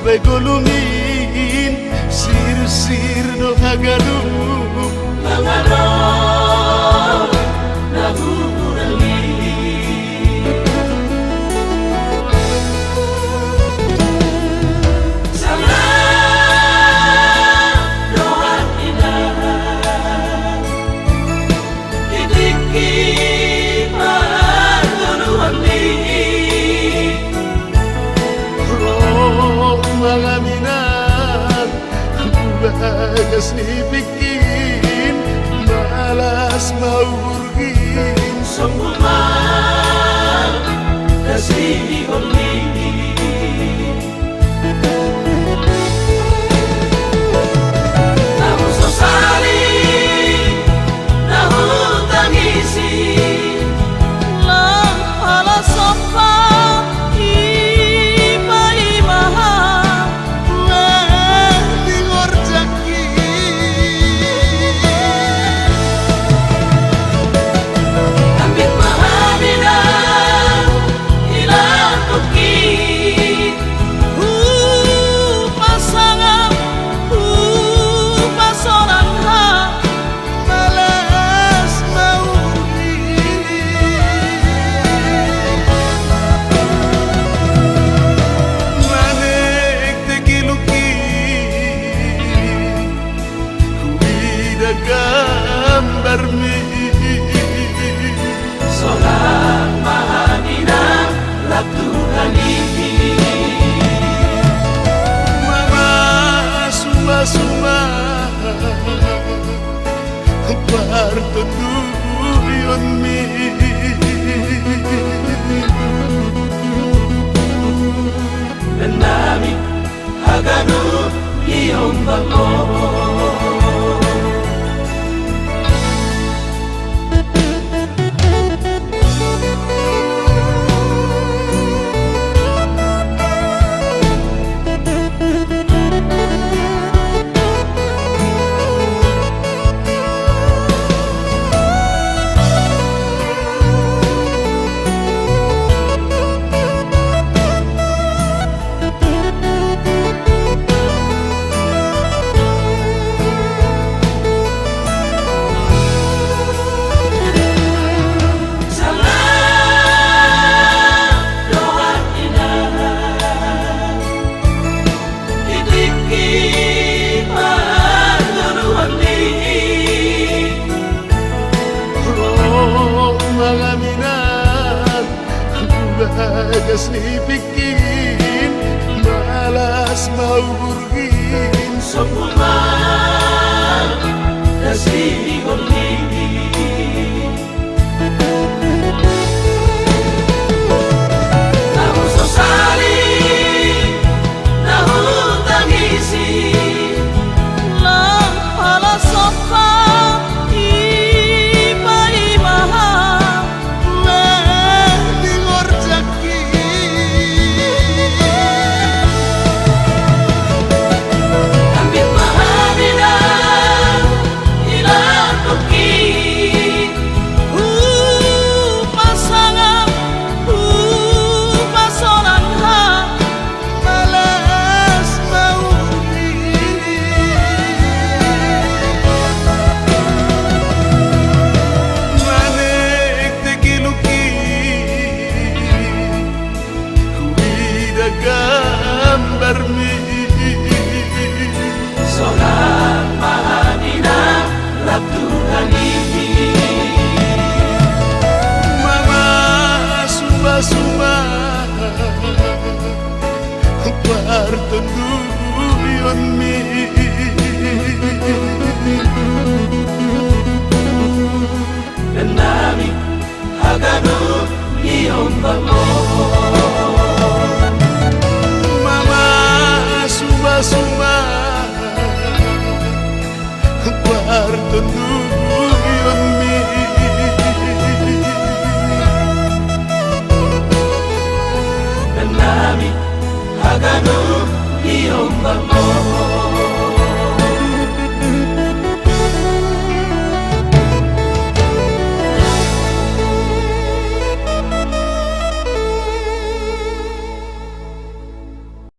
begulumin sir no haganu mangano nagugurali sama doa indah idiki mga minat bagas ibikin malas maurgin sumbuman kasih oli namun sosali namun tangisi lang ala sopa gambarmi solang mahaninang laturani mama suma partuduyun mi benami haganu iyong bango bagas ibikin malas maurgin sumbuman kasih oli namun sosali namun tangisi lang ala sopa gambarmi solang mahaninang laturani mama suma partuduyun mi benami haganu iyong bango